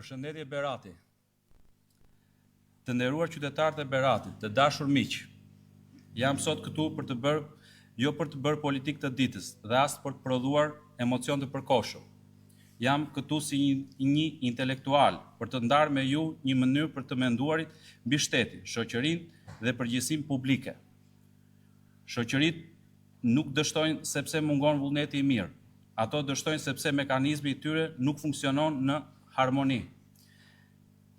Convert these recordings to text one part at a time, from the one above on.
Përshëndetje Berati. Të nderuar qytetarët e Beratit, të dashur miq. Jam sot këtu për të bërë jo për të bërë politikë të ditës dhe as për të prodhuar emocion të përkohshëm. Jam këtu si një intelektual për të ndarë me ju një mënyrë për të menduarit mbi shtetin, shoqërinë dhe përgjegjësinë publike. Shoqëritë nuk dështojnë sepse mungon vullneti i mirë. Ato dështojnë sepse mekanizmi i tyre nuk funksionon në harmoni.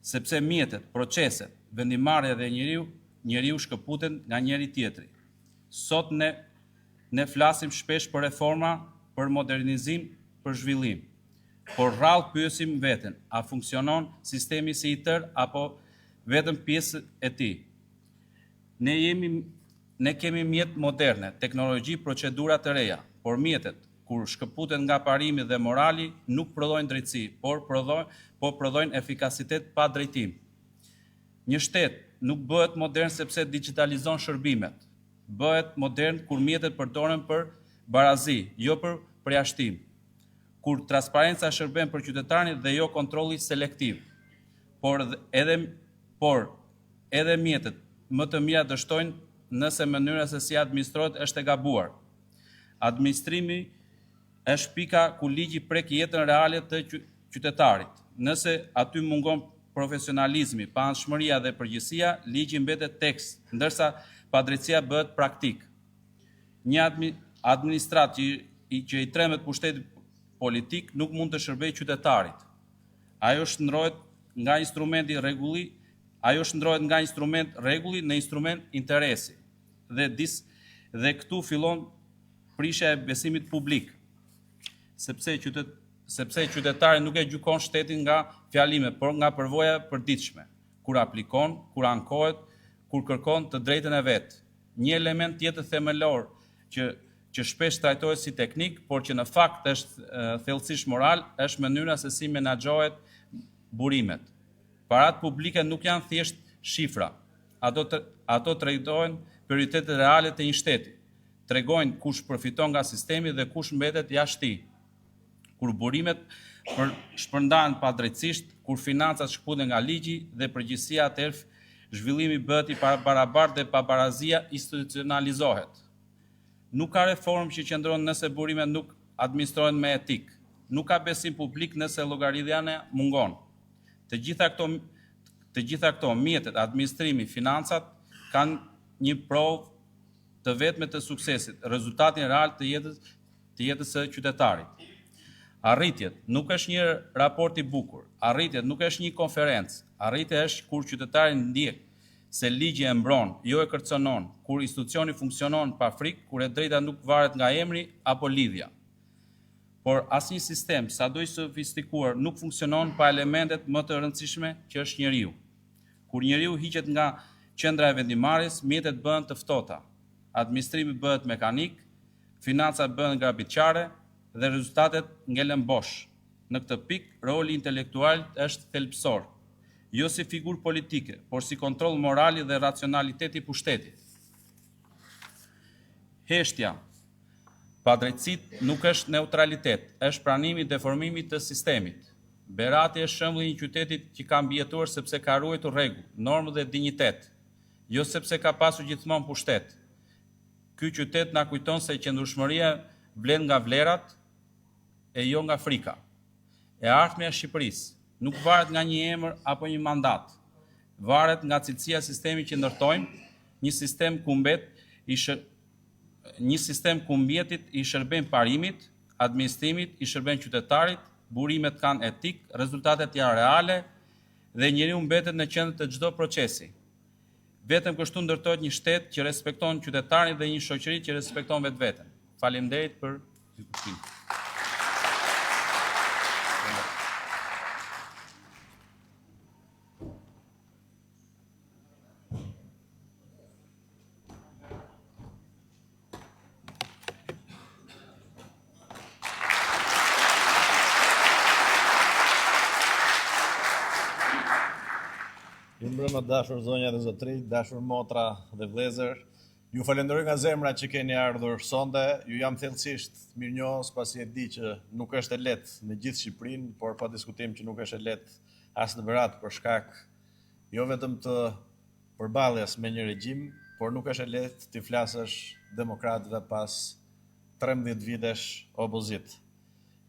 Sepse mjetet, proceset, vendimarrja dhe njeriu shkëputen nga njëri tjetri. Sot ne flasim shpesh për reforma, për modernizim, për zhvillim. Por rrallë pyesim veten, a funksionon sistemi si i tërë apo vetëm pjesë e tij? Ne kemi mjet moderne, teknologji, procedura të reja, por mjetet, kur shkëputen nga parimi dhe morali, nuk prodhojnë drejtësi, por prodhojnë efikasitet pa drejtim. Një shtet nuk bëhet modern sepse digitalizon shërbimet. Bëhet modern kur mjetet përdoren për barazi, jo për përjashtim. Kur transparenca shërben për qytetarin dhe jo kontrolli selektiv. Por edhe mjetet më të mira dështojnë nëse mënyra se si administrohet është e gabuar. Administrimi është pika ku ligji prek jetën reale të qytetarit. Nëse aty mungon profesionalizmi, paanshmëria dhe përgjegjësia, ligji mbetet tekst, ndërsa padrejtësia bëhet praktik. Një administrat që i tremet pushtetit politik nuk mund të shërbejë qytetarit. Ajo shndrohet nga instrumenti rregulli në instrument interesi. Dhe këtu fillon prishja e besimit publik. Sepse qytetari nuk e gjykon shtetin nga fjalimet, por nga përvoja e përditshme, kur aplikon, kur ankohet, kur kërkon të drejtën e vet. Një element tjetër themelor që shpesh trajtohet si teknik, por që në fakt është thellësisht moral, është mënyra se si menaxhohet burimet. Parat publike nuk janë thjesht shifra. Ato tregojnë prioritetet reale të një shteti. Tregojnë kush përfiton nga sistemi dhe kush mbetet jashtë tij. Kur burimet shpërndahen padrejtësisht, kur financat shkputen nga ligji dhe përgjegjësia atëherë zhvillimi bëhet i barabartë dhe pabarazia institucionalizohet. Nuk ka reformë që qëndron nëse burimet nuk administrohen me etik. Nuk ka besim publik nëse llogaridhja mungon. Të gjitha këto mjetet, administrimi, financat kanë një provë të vetme të suksesit, rezultatin real të jetës së qytetarit. Arritjet nuk është një raport i bukur, arritjet nuk është një konferencë, arritja është kur qytetari ndjek se ligji e mbron, jo e kërcënon, kur institucioni funksionon pa frikë, kur e drejta nuk varet nga emri apo lidhja. Por asnjë sistem, sado i sofistikuar, nuk funksionon pa elementet më të rëndësishme që është njeriu. Kur njeriu hiqet nga qendra e vendimarrjes, mjetet bëhen të ftohta, administrimi bëhet mekanik, financat bëhen grabitqare dhe rezultatet ngelen bosh. Në këtë pikë, roli intelektual është thelbësor, jo si figurë politike, por si kontroll morali dhe racionaliteti i pushtetit. Heshtja, padrejtësit nuk është neutralitet, është pranimi i deformimit të sistemit. Berati është shembulli i një qyteti që ka mbijetuar sepse ka ruajtur rregull, normë dhe dinjitet, jo sepse ka pasur gjithmonë pushtet. Ky qytet na kujton se qëndrueshmëria vlen nga vlerat e jo nga frika. E ardhmja e Shqipërisë nuk varet nga një emër apo një mandat. Varet nga cilësia e sistemit që ndërtojmë, një sistem ku mjetit i shërben parimit, administrimit i shërben qytetarit, burimet kanë etik, rezultatet janë reale dhe njeriu mbetet në qendër të çdo procesi. Vetëm kështu ndërtohet një shtet që respekton qytetarin dhe një shoqëri që respekton vetveten. Faleminderit për diskutimin. Ju mbrëma dashur zonja dhe zotërinj, dashur motra dhe vëllezër. Ju falenderoj nga zemra që keni ardhur sonte. Ju jam thellësisht mirënjohës pasi e di që nuk është e lehtë në gjithë Shqipërinë, por pa diskutim që nuk është e lehtë as në berat për shkak jo vetëm të përballjes me një regjim, por nuk është e lehtë të flasësh demokratëve pas 13 vitesh opozit.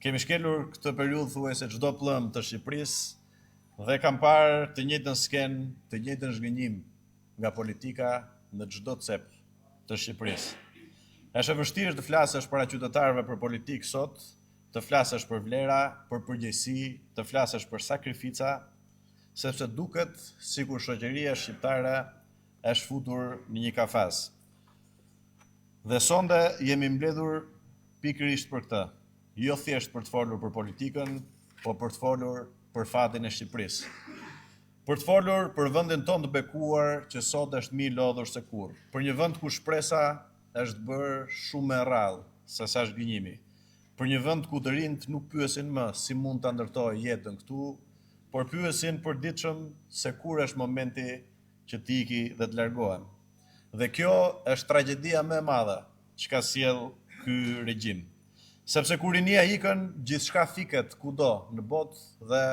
Kemi shkelur këtë periudhë thuajse çdo plëm të Shqipërisë dhe kam parë të njëjtën skenë, të njëjtën zhgënjim nga politika në çdo cep të Shqipërisë. Është e vështirë të flasësh para qytetarëve për politikë sot, të flasësh për vlera, për përgjegjësi, të flasësh për sakrifica, sepse duket sikur shoqëria shqiptare është futur në një kafaz. Dhe sonde jemi mbledhur pikërisht për këtë, jo thjesht për të folur për politikën, po për të folur për fatin e Shqipërisë. Për të folur për vendin tonë të bekuar që sot është më i lodhur se kurrë, për një vend ku shpresa është bërë shumë më rrallë se sa zhgënjimi, për një vend ku të rinjt nuk pyesin më si mund ta ndërtojë jetën këtu, por pyesin përditshëm se kur është momenti që të iki dhe të largohen. Dhe kjo është tragjedia më e madhe që ka sjell ky regjim. Sepse kur rinia ikën, gjithçka fiket kudo në botë dhe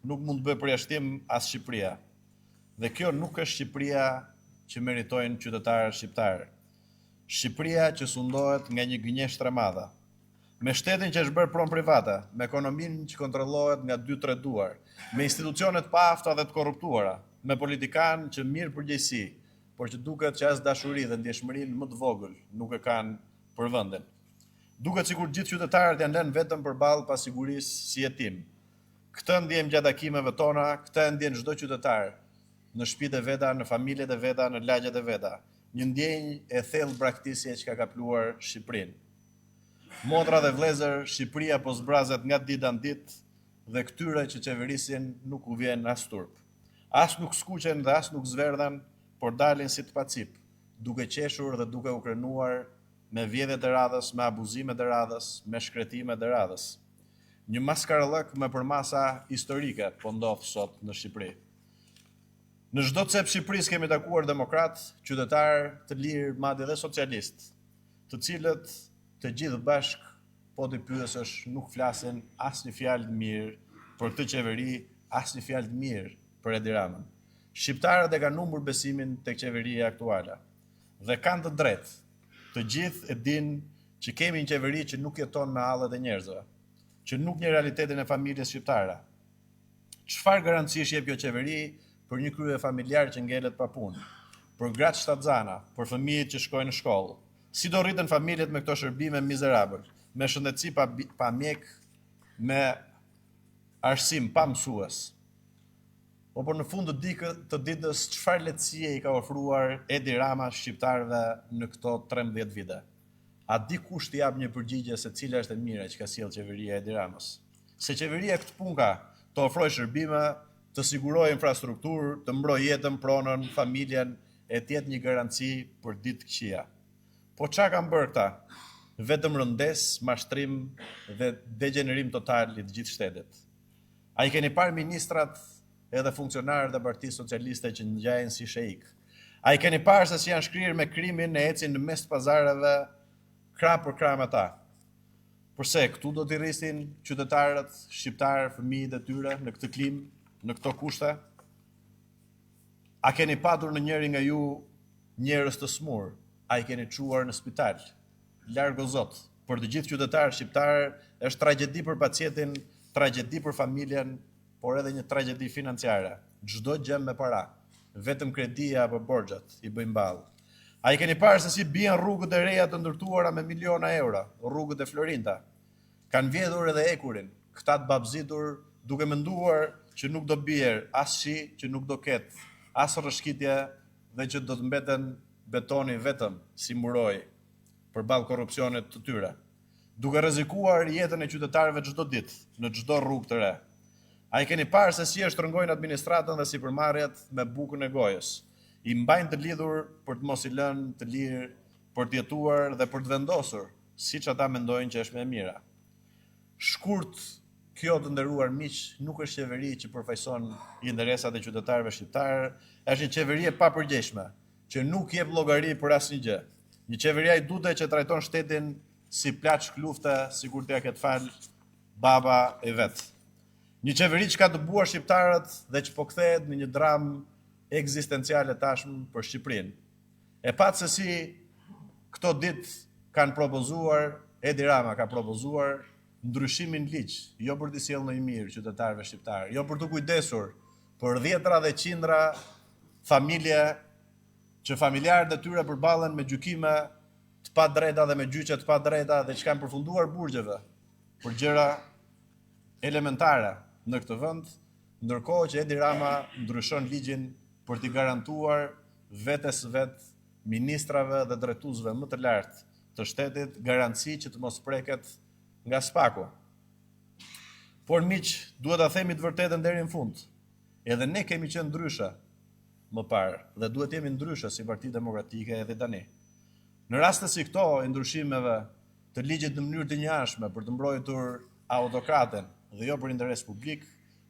nuk mund të bëjë përjashtim as Shqipëria. Dhe kjo nuk është Shqipëria që meritojnë qytetarët shqiptarë. Shqipëria që sundohet nga një gënjeshtër e madhe, me shtetin që është bërë pronë private, me ekonominë që kontrollohet nga 2-3 duar, me institucionet pafta dhe të korruptuara, me politikanë që mirë përgjegjësi, por që duket që as dashuri dhe ndjeshmërinë më të vogël nuk e kanë për vendin. Duket sikur gjithë qytetarët janë lënë vetëm përballë pasigurisë si jetim. Këtë ndjejmë gjatë takimeve tona, këtë ndjen çdo qytetar në shtëpitë e veta, në familjet e veta, në lagjet e veta. Një ndjenjë e thellë braktisje që ka kapluar Shqipërinë. Motra dhe vëllezër, Shqipëria po zbrazet nga dita në ditë dhe këtyre që qeverisin nuk u vjen as turp. As nuk skuqen dhe as nuk zverdhen, por dalin si të pacip, duke qeshur dhe duke u krenuar me vjedhjet e radhës, me abuzimet e radhës, me shkretimet e radhës. Një maskarëllëk me përmasa historike po ndodh sot në Shqipëri. Në çdo cep Shqipërisë kemi takuar demokrat, qytetar të lirë, madje dhe socialist, të cilët të gjithë bashk po t'i pyesësh nuk flasin asnjë fjalë të mirë për këtë qeveri, asnjë fjalë të mirë për Edi Ramën. Shqiptarët e kanë humbur besimin tek qeveria aktuale dhe kanë të drejtë. Të gjithë e dinë që kemi një qeveri që nuk jeton me hallet e njerëzve, që nuk njeh realitetin e familjes shqiptare. Çfarë garancish jep kjo qeveri për një krye familjar që ngelet pa punë, për gratë shtatzana, për fëmijët që shkojnë në shkollë? Si do rriten familjet me këto shërbime mizerabël, me shëndetësi pa mjek, me arsim pa mësues? Por në fund të ditës, çfarë lehtësie i ka ofruar Edi Rama shqiptarëve në këto 13 vite? A di kush t'i jap një përgjigje se cila është e mira që ka sjellë qeveria e Edi Ramës? Se qeveria këtë punë ka, të ofrojë shërbime, të sigurojë infrastrukturë, të mbrojë jetën, pronën, familjen, e të jetë një garanci për ditë këqija. Po çfarë kanë bërë këta? Vetëm rëndes, mashtrim dhe degenerim total i të gjithë shtetit. A i keni parë ministrat edhe funksionarët e Partisë Socialiste që ngjajnë si sheik? A i keni parë se si janë shkrirë me krimin e ecin në mes të pazareve krah për krah me ta? Përse këtu do t'i rrisin qytetarët shqiptarë, fëmijët e tyre në këtë klimë, në këto kushte? A keni patur në njëri nga ju njerëz të smur? A i keni çuar në spital? Largo zot, për të gjithë qytetarët shqiptarë është tragjedi për pacientin, tragjedi për familjen, por edhe një tragjedi financiare. Çdo gjë me para, vetëm kredia apo borxhat i bëjnë ballë. A i keni parë se si bien rrugët e reja të ndërtuara me miliona euro, rrugët e Florinta? Kanë vjedhur edhe ekurin, këta të babzitur, duke menduar që nuk do bjerë as shi, që nuk do ketë as rrëshqitje dhe që do të mbeten betoni vetëm si muroj përballë korrupsionit të tyre, duke rrezikuar jetën e qytetarëve çdo ditë në çdo rrugë të re. A i keni parë se si e shtrëngojnë administratën dhe sipërmarrjet me bukën e gojës? I mbajnë të lidhur për të mos i lënë të lirë, për të jetuar dhe për të vendosur, siç ata mendojnë që është më e mira. Shkurt, kjo të nderuar miq, nuk është qeveri që përfaqëson interesat e qytetarëve shqiptarë, është një qeveri e papërgjegjshme, që nuk jep llogari për asnjë gjë. Një qeveri i dute që trajton shtetin si plaçk lufte, sikur t'ia ketë fal baba e vet. Një qeveri që ka dëbuar shqiptarët dhe që po kthehet në një dramë ekzistenciale tashmë për Shqipërinë. E patë se si këto ditë kanë propozuar, Edi Rama ka propozuar ndryshimin ligj, jo për të sjellë në i mirë qytetarëve shqiptarë, jo për të kujdesur për dhjetra dhe qindra familje që familjarët e tyre përballen me gjykime të padrejta dhe me gjyqe të padrejta dhe që kanë përfunduar burgjeve për gjëra elementare në këtë vend, ndërkohë që Edi Rama ndryshon ligjin për t'i garantuar vetes vetë ministrave dhe drejtuesve më të lartë të shtetit garanci që të mos preket nga spaku. Por miq, duhet ta themi të vërtetën deri në fund. Edhe ne kemi qenë ndryshe më parë dhe duhet jemi ndryshe si Parti Demokratike edhe tani. Në raste si këto, i ndryshimeve të ligjit në mënyrë të njashme për të mbrojtur autokraten dhe jo për interes publik,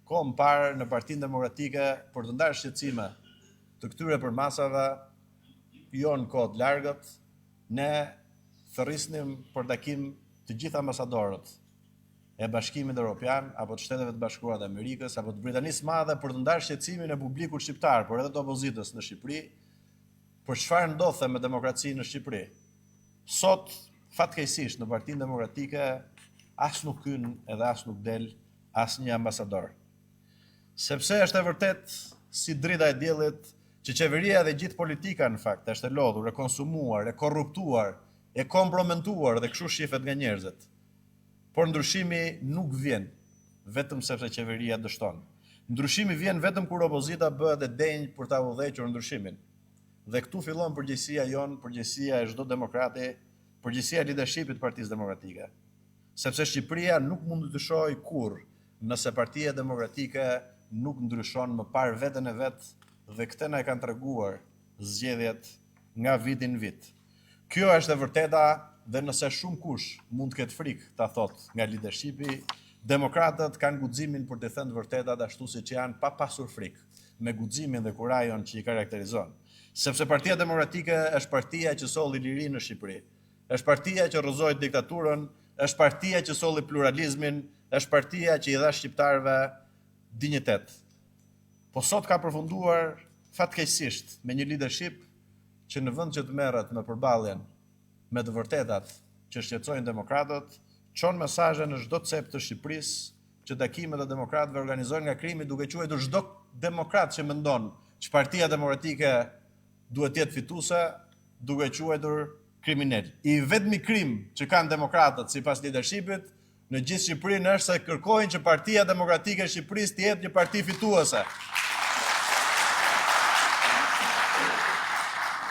kohë më parë në Partinë Demokratike për të ndarë shqetësime të këtyre përmasave, jo në kohë të largët, ne thërrisnim për takim të gjithë ambasadorët e Bashkimit Evropian, apo të Shteteve të Bashkuara të Amerikës, apo të Britanisë Madhe për të ndarë shqetësimin e publikut shqiptar, por edhe të opozitës në Shqipëri, për çfarë ndodhte me demokracinë në Shqipëri. Sot, fatkeqësisht, në Partinë Demokratike, as nuk hyn edhe as nuk del asnjë ambasador. Sepse është e vërtet si drita e diellit që qeveria dhe gjithë politika në fakt është e lodhur, e konsumuar, e korruptuar, e komprometuar dhe kështu shifet nga njerëzit. Por ndryshimi nuk vjen vetëm sepse qeveria dështon. Ndryshimi vjen vetëm kur opozita bëhet e denjë për ta udhëhequr ndryshimin. Dhe këtu fillon përgjegjësia jon, përgjegjësia e çdo demokrati, përgjegjësia e leadershipit të Partisë Demokratike. Sepse Shqipëria nuk mund të shohë kurrë nëse Partia Demokratike nuk ndryshon më parë veten e vet dhe këtë na e kanë treguar zgjedhjet nga viti në vit. Kjo është e vërteta dhe nëse shumë kush mund të ketë frikë ta thotë nga leadershipi, demokratët kanë guximin për të thënë vërtetat ashtu siç janë pa pasur frikë, me guximin dhe kurajon që i karakterizon. Sepse Partia Demokratike është partia që solli lirinë në Shqipëri, është partia që rrëzoi diktaturën, është partia që solli pluralizmin, është partia që i dha shqiptarëve dinjitet. Po sot ka përfunduar fatkeqësisht me një leadership që në vend që të merret me përballjen me të vërtetat që shqetësojnë demokratët, çon mesazhe në çdo cep të Shqipërisë që takimet e demokratëve organizohen nga krimi duke quajtur çdo demokrat që mendon që Partia Demokratike duhet të jetë fituese, duke quajtur kriminal. I vetmi krim që kanë demokratët sipas leadershipit në gjithë Shqipërinë është se kërkojnë që Partia Demokratike e Shqipërisë të jetë një parti fituese.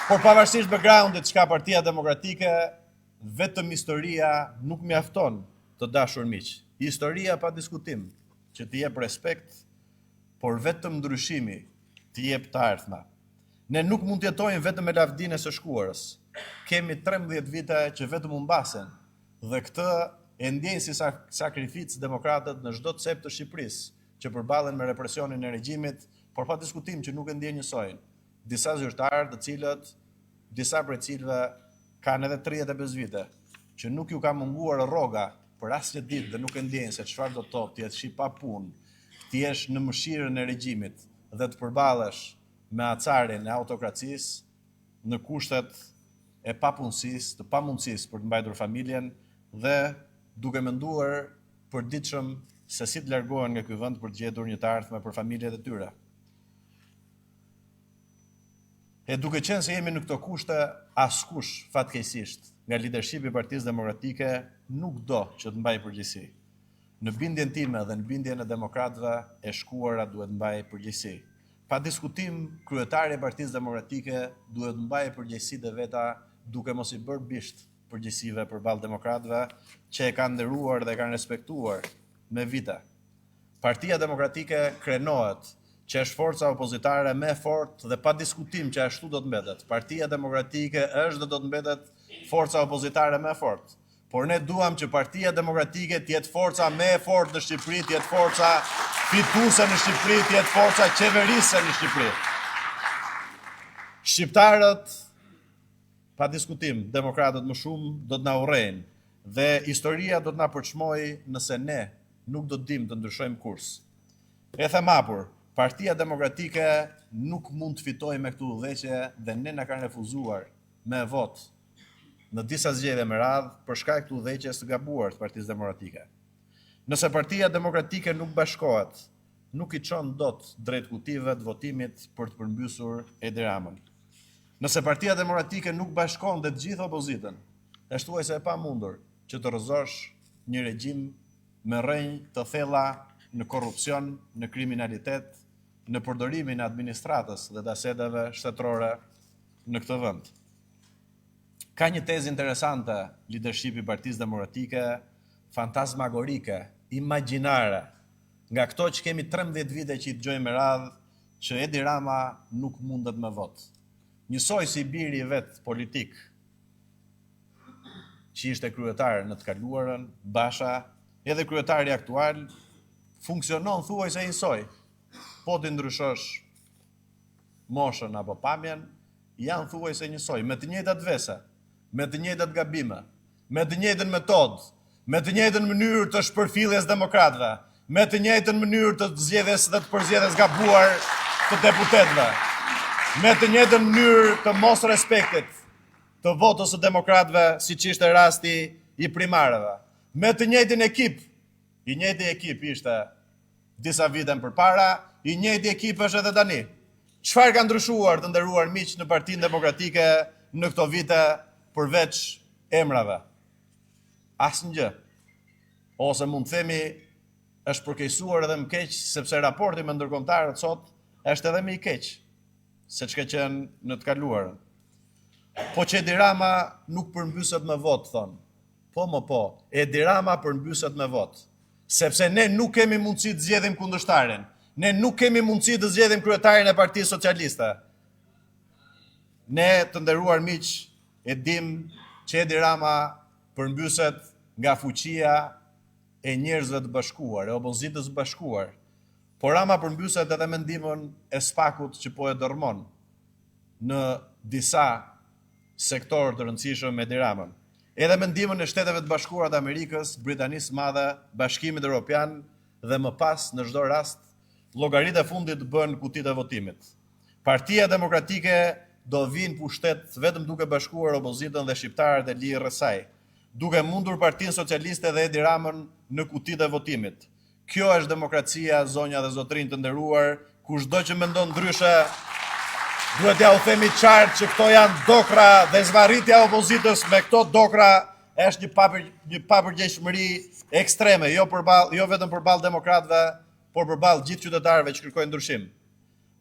Por pavarësisht backgroundit që ka Partia Demokratike, vetëm historia nuk mjafton të dashur miq. Historia pa diskutim që të jep respekt, por vetëm ndryshimi të jep të ardhma. Ne nuk mund të jetojmë vetëm me lavdinë e së shkuarës. Kemi 13 vite që vetëm u mbasen dhe këtë e ndjejnë si sakrificë demokratët në çdo cep të Shqipërisë që përballen me represionin e regjimit, por pa diskutim që nuk e ndjejnë njësojnë. Disa zyrtarë të cilët, disa prej cilëve kanë edhe 35 vite, që nuk ju ka munguar rroga për asnjë ditë dhe nuk e ndjejnë se çfarë do të thotë të jesh pa punë, të jesh në mëshirën e regjimit dhe të përballesh me acarin e autokracisë në kushtet e papunësisë, të pamundësisë për të mbajtur familjen dhe duke menduar përditshëm se si të largohen nga ky vend për të gjetur një të ardhme për familjet e tyre. E duke qenë se jemi në këto kushte, askush fatkeqësisht nga leadershipi i Partisë Demokratike nuk do që të mbajë përgjegjësi. Në bindjen time dhe në bindjen e demokratëve e shkuara duhet mbajë përgjegjësi. Pa diskutim, kryetari i Partisë Demokratike duhet mbajë përgjegjësitë e veta duke mos i bërë bisht përgjegjësive përballë demokratëve që e kanë nderuar dhe kanë respektuar me vite. Partia Demokratike krenohet që është forca opozitare më e fortë dhe pa diskutim që ashtu do të mbetet. Partia Demokratike është dhe do të mbetet forca opozitare më e fortë. Por ne duam që Partia Demokratike të jetë forca më e fortë në Shqipëri, të jetë forca fituese në Shqipëri, të jetë forca qeverise në Shqipëri. Shqiptarët, pa diskutim, demokratët më shumë do të na urrejnë dhe historia do të na përçmojë nëse ne nuk do të dimë të ndryshojmë kurs. E them hapur, Partia Demokratike nuk mund të fitojë me këtu udhëheqje dhe ne na kanë refuzuar me vot në disa zgjedhje me radhë për shkak të udhëheqjes së gabuar të Partisë Demokratike. Nëse Partia Demokratike nuk bashkohet, nuk i çon dot drejt kutive të votimit për të përmbysur Edi Ramën. Nëse Partia Demokratike nuk bashkon dhe të gjithë opozitën, është thuajse e pamundur që të rrëzosh një regjim me rrënjë të thella në korrupsion, në kriminalitet, në përdorimin e administratës dhe të aseteve shtetërore në këtë vend. Ka një tezë interesante leadershipi i Partisë Demokratike, fantasmagorike, imagjinare, nga këto që kemi 13 vite që i dëgjojmë me radhë që Edi Rama nuk mundet me vot. Njësoj si biri i vet politik që ishte kryetar në të kaluarën, Basha, edhe kryetari aktual, funksionon thuajse njësoj. Po të ndryshosh moshën apo pamjen, janë thuajse njësoj, me të njëjtat vese, me të njëjtat gabime, me të njëjtën metodë, me të njëjtën mënyrë të shpërfilljes demokratëve, me të njëjtën mënyrë të zgjedhjes dhe të përzgjedhjes gabuar të deputetëve, me të njëjtën mënyrë të mos respektit të votës së demokratëve, siç ishte rasti i primarëve, me të njëjtin ekip. I njëjti ekip ishte disa vite më përpara, i njëjti ekip është edhe tani. Çfarë ka ndryshuar të nderuar miq në Partinë Demokratike në këto vite përveç emrave? Asnjë. Ose mund të themi është përkeqësuar edhe më keq sepse raporti me ndërkombëtarët sot është edhe më i keq se çka qenë në të kaluarën. Po që Edi Rama nuk përmbyset me vot, thonë. Po, Edi Rama përmbyset me vot. Sepse ne nuk kemi mundësi të zgjedhim kundërshtarin. Ne nuk kemi mundësi të zgjedhim kryetarin e Partisë Socialiste. Ne, të nderuar miq, e dim që Edi Rama përmbyset nga fuqia e njerëzve të bashkuar, e opozitës së bashkuar. Por Rama përmbyset edhe me ndihmën e spakut që po e dërmon në disa sektor të rëndësishëm me Edi Ramën. Edhe me ndihmën e Shteteve të Bashkuara të Amerikës, Britanisë së Madhe, Bashkimit Evropian dhe më pas në çdo rast, llogaritë e fundit bën kutitë e votimit. Partia Demokratike do vinë pushtet vetëm duke bashkuar opozitën dhe shqiptarët e lirë rreth saj, duke mundur Partinë Socialiste dhe Edi Ramën në kutitë e votimit. Kjo është demokracia, zonja dhe zotrinj të nderuar, kushdo që mendon ndryshe, duhet ja u themi qartë që këto janë dokra dhe zvarritja e opozitës me këto dokra është një papërgjegjshmëri ekstreme, jo vetëm përballë demokratëve, por përballë gjithë qytetarëve që kërkojnë ndryshim.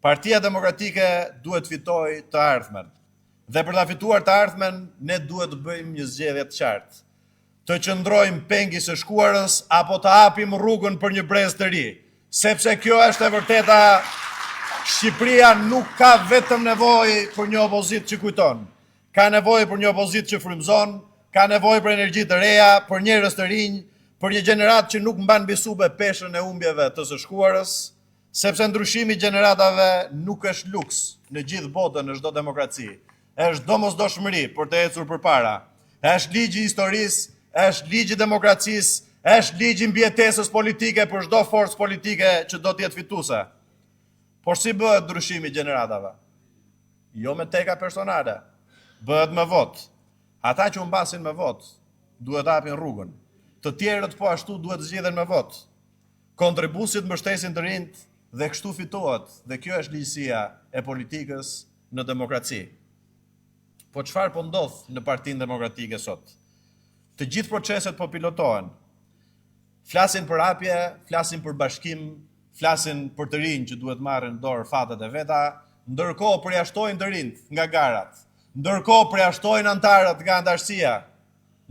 Partia Demokratike duhet fitojë të ardhmen. Dhe për ta fituar të ardhmen, ne duhet të bëjmë një zgjedhje të qartë. Të qëndrojmë pengi së shkuarës apo të hapim rrugën për një brez të ri, sepse kjo është e vërteta. Shqipëria nuk ka vetëm nevojë për një opozitë që kujton. Ka nevojë për një opozitë që frymëzon, ka nevojë për energji të reja, për njerëz të rinj, për një gjenerat që nuk mban mbi sube peshën e humbjeve të së shkuarës, sepse ndryshimi i gjeneratave nuk është luks në gjithë botën, në çdo demokraci. Është domosdoshmëri për të ecur përpara. Është ligji i historisë, është ligji i demokracisë, është ligji i mbijetesës politike për çdo forcë politike që do të jetë fituese. Por si bëhet ndryshimi i gjeneratave? Jo me teka personale, bëhet me vot. Ata që humbasin me vot, duhet hapin rrugën. Të tjerët po ashtu duhet zgjidhen me vot. Kontribuesit mbështesin të rinjt dhe kështu fitohet, dhe kjo është ligjësia e politikës në demokraci. Po çfarë po ndodh në Partinë Demokratike sot? Të gjithë proceset po pilotohen. Flasin për hapje, flasin për bashkim, flasin për të rinj që duhet marrën dorë fatet e veta, ndërkohë përjashtojnë të rinjt nga garat, ndërkohë përjashtojnë antarët nga antarësia,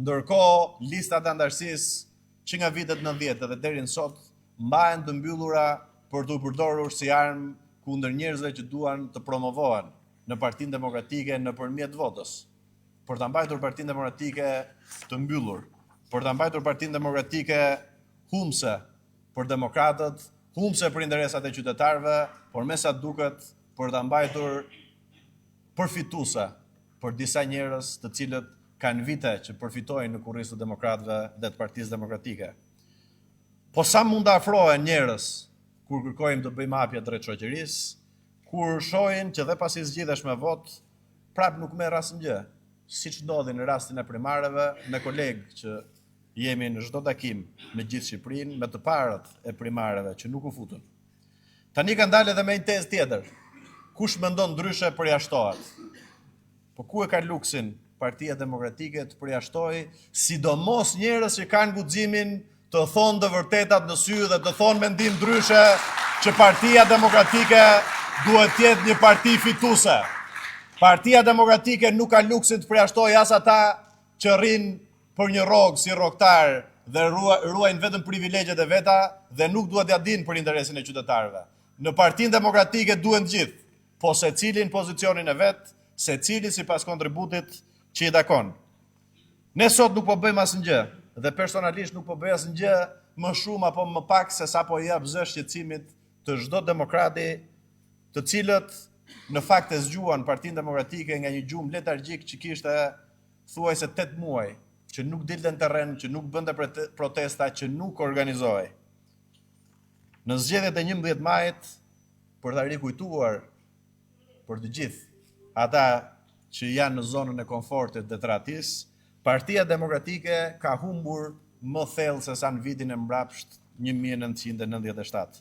ndërkohë listat e antarësisë që nga vitet 90 dhe deri në sot mbahen të mbyllura për të përdorur si armë kundër njerëzve që duan të promovohen në Partinë Demokratike nëpërmjet votës. Për ta mbajtur Partinë Demokratike të mbyllur, për ta mbajtur Partinë Demokratike humse për demokratët, humse për interesat e qytetarëve, por me sa duket për ta mbajtur përfituese për disa njerëz të cilët kanë vite që përfitojnë në kurrizë të demokratëve dhe të Partisë Demokratike. Po sa mund të afrohen njerëz kur kërkojmë të bëjmë hapje drejt shoqërisë, kur shohin që dhe pasi zgjidhesh me vot, prap nuk merr asnjë, siç ndodhi në rastin e primareve, me kolegë që jemi në çdo takim në gjithë Shqipërinë me të parët e primareve që nuk u futën. Tani kanë dalë edhe me një tezë tjetër. Kush mendon ndryshe përjashtohet. Po ku e ka luksin Partia Demokratike të përjashtojë, sidomos njerëz që kanë guximin të thonë të vërtetat në sy dhe të thonë mendim ndryshe që Partia Demokratike duhet të jetë një parti fituese. Partia Demokratike nuk ka luksin të përjashtojë as ata që rrinë për një rrogë si rrogtar dhe ruajnë vetëm privilegjet e veta dhe nuk duhet ja dinë për interesin e qytetarëve. Në Partinë Demokratike duhen të gjithë, po secili në pozicionin e vet, secili sipas kontributit që i takon. Ne sot nuk po bëjmë asnjë dhe personalisht nuk po bëj asnjë më shumë apo më pak se sa po i jap zë shqetësimit të çdo demokrati, të cilët në fakt e zgjuan Partinë Demokratike nga një gjumë letargjik që kishte thuajse 8 muaj, që nuk dilte në terren, që nuk bënte protesta, që nuk organizohej. Në zgjedhjet e 11 majit, për ta rikujtuar për të gjithë ata që janë në zonën e komfortit dhe tratis, Partia Demokratike ka humbur më thellë se sa në vitin e mbrapsht 1997.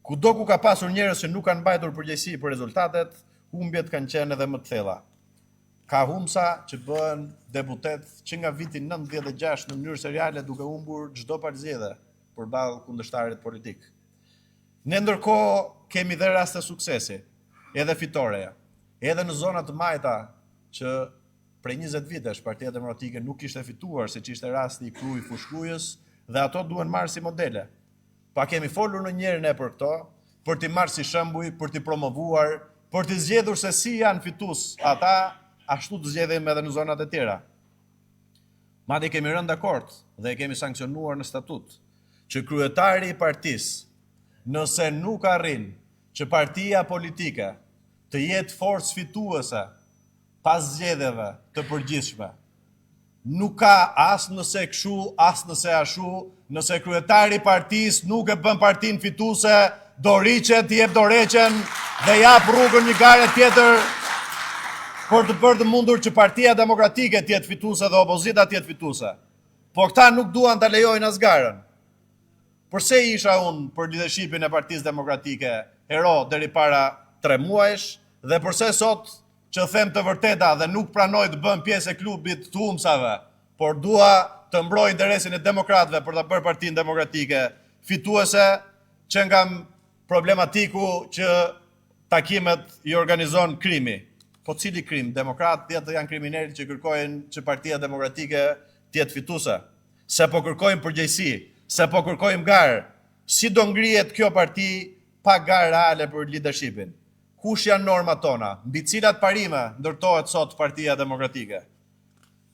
Kudo ku ka pasur njerëz që nuk kanë mbajtur përgjegjësi për rezultatet, humbjet kanë qenë edhe më të thella. Ka humbsa që bëhen deputet që nga viti 96 në mënyrë seriale duke humbur çdo palëzjedhje përballë kundërshtarit politik. Ne ndërkohë kemi dhe raste suksesi, edhe fitoreja, edhe në zona të majta që prej 20 vitesh Partia Demokratike nuk ishte fituar, siç ishte rasti i Krujë Fushkujës, dhe ato duhen marrë si modele. Pa kemi folur në njërin e për këto, për t'i marrë si shembuj, për t'i promovuar, për t'i zgjedhur se si janë fitues ata, ashtu të zgjedhim edhe në zonat e tjera. Madje kemi rënë dakord dhe e kemi sankcionuar në statut që kryetari i partisë, nëse nuk arrin që partia politike të jetë forcë fituese pas zgjedhjeve të përgjithshme, nuk ka as nëse kshu, as nëse ashu, nëse kryetari i partisë nuk e bën partinë fituese, do riqet, jep dorëheqjen dhe jap rrugën një gare tjetër për të bërë të mundur që Partia Demokratike të jetë fituese dhe opozita të jetë fituese. Po këta nuk duan ta lejojnë as garën. Përse isha unë për leadershipin e Partisë Demokratike hero deri para 3 muajsh dhe përse sot që them të vërteta dhe nuk pranoj të bëm pjesë e klubit të humsave, por dua të mbroj interesin e demokratëve për ta bërë Partinë Demokratike fituese, që nga problematiku që takimet i organizon krimi. Po cili krim? Demokratët janë kriminalë që kërkojnë që Partia Demokratike të jetë fituese. Se po kërkojmë përgjegjësi, se po kërkojmë garë, si do ngrihet kjo parti pa garë reale për leadershipin? Kush janë normat tona? Mbi cilat parime ndërtohet sot Partia Demokratike?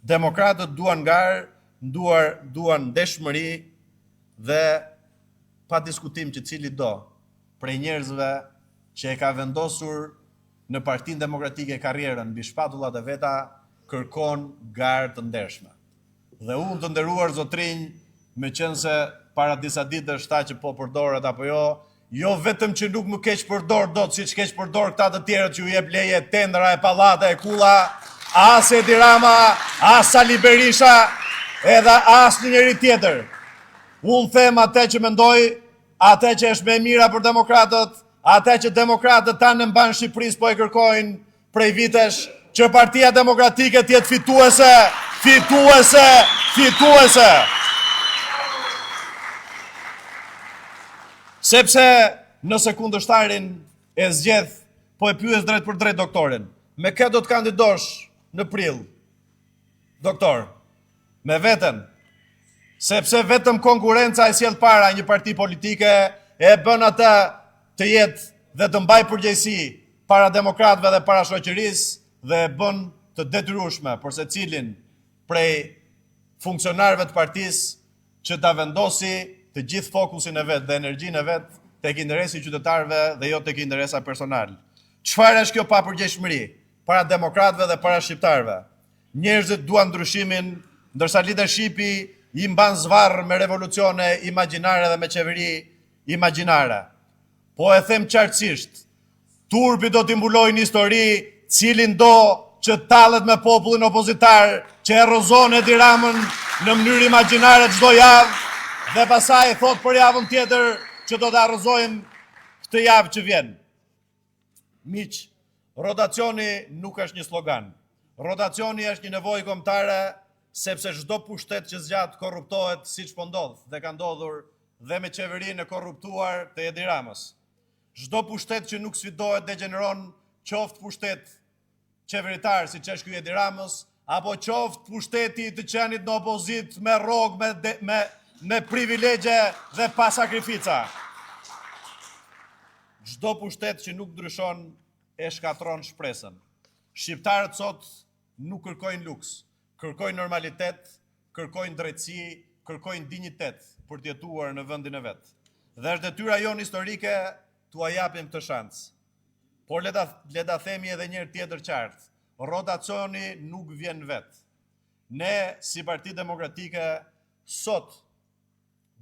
Demokratët duan garë, duan ndeshmëri dhe pa diskutim që cili do prej njerëzve që e ka vendosur në Partinë Demokratike karrierën mbi shpatullat e veta, kërkon garë të ndershme. Dhe unë të nderuar zotrinj, me qenë se para disa ditësh ta që po përdoret apo jo vetëm që nuk më keq përdor dot siç keq përdor këta të tjerët që u jep leje tendra e pallate e kulla, as Edi Rama, as Sali Berisha, edhe as një njeri tjetër. Unë them atë që mendoj, atë që është më e mira për demokratët, atë që demokratët tanë në mban Shqipërisë po e kërkojnë prej vitesh, që Partia Demokratike të jetë fituese, fituese, fituese. Sepse nëse kundërshtarin e zgjedh, po e pyes drejt për drejt doktorin, me kë do të kandidosh në prill, doktor? Me veten. Sepse vetëm konkurenca e sjell para një parti politike, e bën atë të jetë dhe të mbaj përgjegjësi para demokratëve dhe para shoqërisë, dhe e bën të detyrueshme për secilin prej funksionarëve të partisë që ta vendosi të gjithë fokusin e vet dhe energjinë e vet tek interesi i qytetarëve dhe jo tek interesa personal. Çfarë është kjo papërgjegjshmëri para demokratëve dhe para shqiptarëve? Njerëzit duan ndryshimin, ndërsa leadershipi i mban zvarr me revolucione imagjinare dhe me qeveri imagjinare. po e them qartësisht, turpi do t'i mbuloj një histori cilin do që tallet me popullin opozitar, që erozon Edi Ramën në mënyrë imagjinare çdo javë, dhe pasaj thot për javën tjetër që do të arrozojmë këtë javë që vjen. Miq, rotacioni nuk është një slogan. Rotacioni është një nevojë kombëtare, sepse çdo pushtet që zgjat korruptohet siç po ndodh dhe ka ndodhur dhe me qeverinë e korruptuar të Edi Ramës. Çdo pushtet që nuk sfidohet degeneron, qoftë pushtet qeveritar siç është ky Edi Ramës, apo qoftë pushteti të qenit në opozit me rrogë, me privilegje dhe pa sakrifica. Çdo pushtet që nuk ndryshon e shkatron shpresën. Shqiptarët sot nuk kërkojnë luks, kërkojnë normalitet, kërkojnë drejtësi, kërkojnë dinjitet për të jetuar në vendin e vet. Dhe është detyra jonë historike t'ua japim këtë shans. Por le ta themi edhe një herë tjetër qartë, rotacioni nuk vjen vet. Ne si Parti Demokratike sot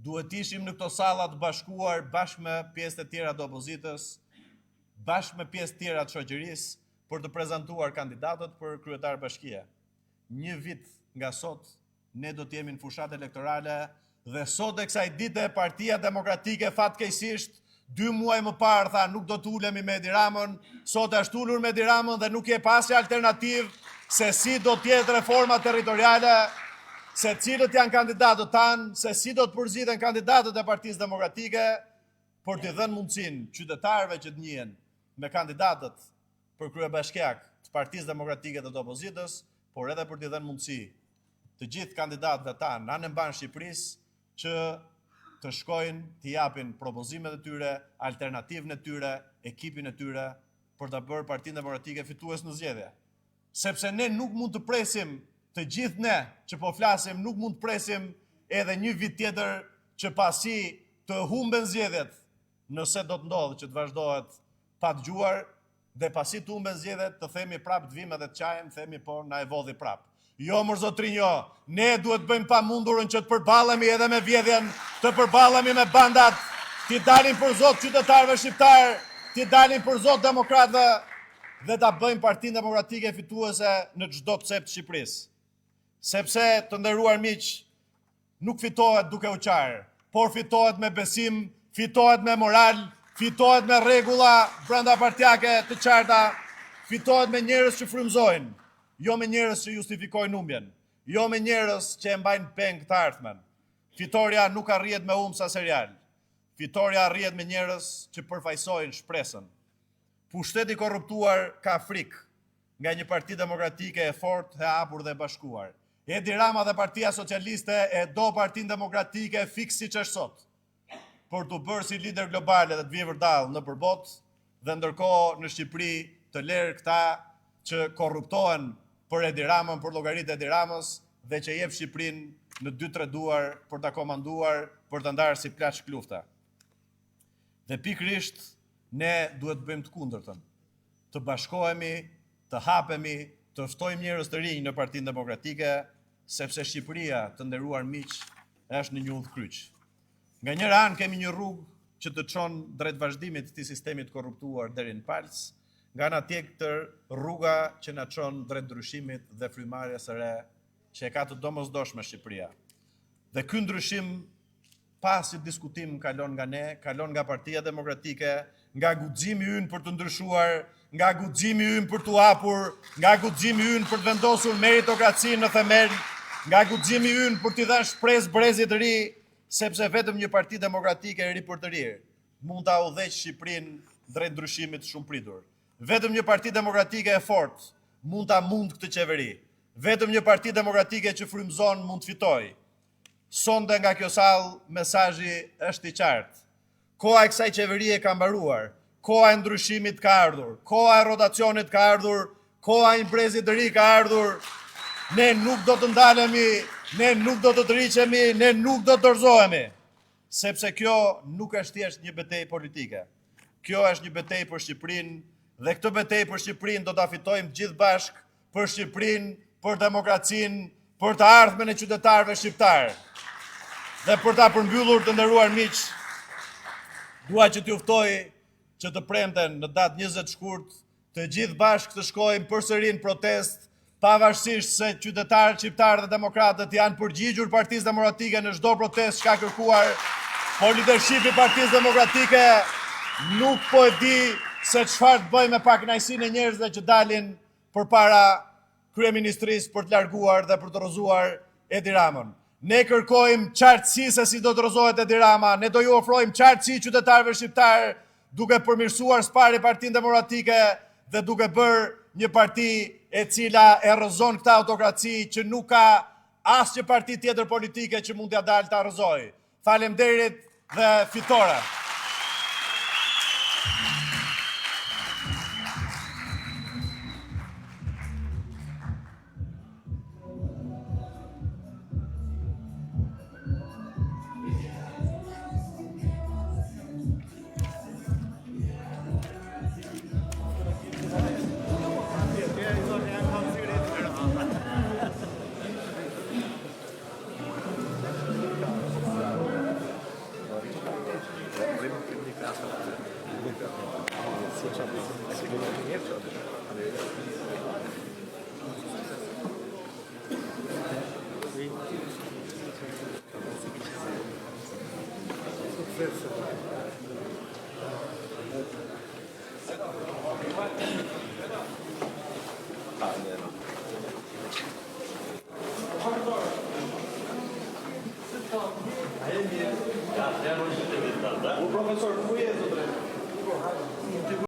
duhet ishim në këto salla të bashkuar bashkë me pjesët e tjera të opozitës, bashkë me pjesë tjera të shoqërisë për të prezantuar kandidatët për kryetar bashkie. Një vit nga sot ne do të jemi në fushat elektorale dhe sot e kësaj dite Partia Demokratike fatkeqësisht 2 muaj më parë tha nuk do të ulemi me Edi Ramën, sot është ulur me Edi Ramën dhe nuk je pasi alternativë se si do të jetë reforma territoriale, se cilët janë kandidatët tanë, se si do të përziten kandidatët e Partisë Demokratike për t'i dhënë mundësinë qytetarëve që të njihen me kandidatët për kryebashkiak të Partisë Demokratike të opozitës, por edhe për t'i dhënë mundësi të gjithë kandidatëve tanë në anën mban Shqipërisë që të shkojnë, të japin propozimet e tyre, alternativën e tyre, ekipin e tyre, për të bërë Partinë Demokratike fitues në zgjedhje. Sepse ne nuk mund të presim, të gjithë ne që po flasim, nuk mund të presim edhe një vit tjetër që pasi të humben zgjedhjet, nëse do të ndodhë që të vazhdohet pa dëgjuar, dhe pasi të humben zgjedhjet, të themi prap të vim edhe të qajmë, themi po na e vodhi prap. Jo, mër zotrinj, jo, ne duhet bëjmë pa mundurën që të përballemi edhe me vjedhjen, të përballemi me bandat, t'i dalin për zot qytetarëve shqiptar, t'i dalin për zot demokratëve dhe ta bëjmë Partinë Demokratike fituese në çdo cep të Shqipërisë. Sepse, të nderuar miq, nuk fitohet duke u qarë, por fitohet me besim, fitohet me moral, fitohet me rregulla brenda partijake të qarta, fitohet me njerëz që frymëzojnë. Jo me njerëz që justifikojnë humbjen, jo me njerëz që e mbajnë peng të ardhmen. Fitoria nuk arrihet me humbsa serial. Fitoria arrihet me njerëz që përfaqësojnë shpresën. Pushteti korruptuar ka frikë nga një Parti Demokratike e fortë, e hapur dhe e bashkuar. Edi Rama dhe Partia Socialiste e do Partinë Demokratike fiks siç është sot, për të bërë si lider global dhe të vijë vërdall në përbot, dhe ndërkohë në Shqipëri të lerë këta që korruptohen për Edi Ramën, për llogaritë e Edi Ramës, dhe që jep Shqipërinë në 2-3 duar për ta komanduar, për ta ndarë si plaç lufta. Dhe pikërisht ne duhet të bëjmë të kundërtën. Të bashkohemi, të hapemi, të ftojmë njerëz të rinj në Partinë Demokratike, sepse Shqipëria, të nderuar miq, është në një udhkryq. Nga njëra anë kemi një rrugë që të çon drejt vazhdimit të këtij sistemi të korruptuar deri në palc, nga ana tjetër rruga që na çon drejt ndryshimit dhe frymarrjes së re që e ka të domosdoshme Shqipëria. Dhe ky ndryshim pasi diskutim kalon nga ne, kalon nga Partia Demokratike, nga guximi ynë për të ndryshuar, nga guximi ynë për të hapur, nga guximi ynë për të vendosur meritokracinë në themel, nga guximi ynë për t'i dhënë shpresë brezit të ri, sepse vetëm një Parti Demokratike e ri për të rirë mund ta udhëheqë Shqipërinë drejt ndryshimit shumë pritur. Vetëm një Parti Demokratike e fortë mund ta mund këtë qeveri. Vetëm një Parti Demokratike që frymëzon mund të fitojë. Sonde nga kjo sallë mesazhi është i qartë. Koha e kësaj qeverie ka mbaruar. Koha e ndryshimit ka ardhur. Koha e rotacionit ka ardhur. Koha e imprezit të ri ka ardhur. Ne nuk do të ndalemi, ne nuk do të tërhiqemi, ne nuk do të dorëzohemi. Sepse kjo nuk është thjesht një betejë politike. Kjo është një betejë për Shqipërinë, dhe këtë betejë për Shqipërinë do ta fitojmë gjithë bashkë, për Shqipërinë, për demokracinë, për të ardhmen e qytetarëve shqiptarë. Dhe për ta përmbyllur, të nderuar miq, dua që t'ju ftoj që të premten në datë 20 shkurt të gjithë bashkë të shkojmë përsëri në protest, pavarësisht se qytetarët shqiptarë dhe demokratët janë përgjigjur Partisë Demokratike në çdo protestë që ka kërkuar, por lidershipi i Partisë Demokratike nuk po e di se çfarë të bëjë me pakënaqësinë e njerëzve që dalin përpara kryeministrisë për të larguar dhe për të rrëzuar Edi Ramën. Ne kërkojmë qartësi se si do të rrëzohet Edi Rama, ne do ju ofrojmë qartësi qytetarëve shqiptarë duke përmirësuar së pari Partinë Demokratike dhe duke bërë një parti e cila e rrëzon këtë autokraci që nuk ka asnjë parti tjetër politike që mund t'ia dalë ta rrëzojë. Faleminderit dhe fitore. Profesor, ku je zotëre?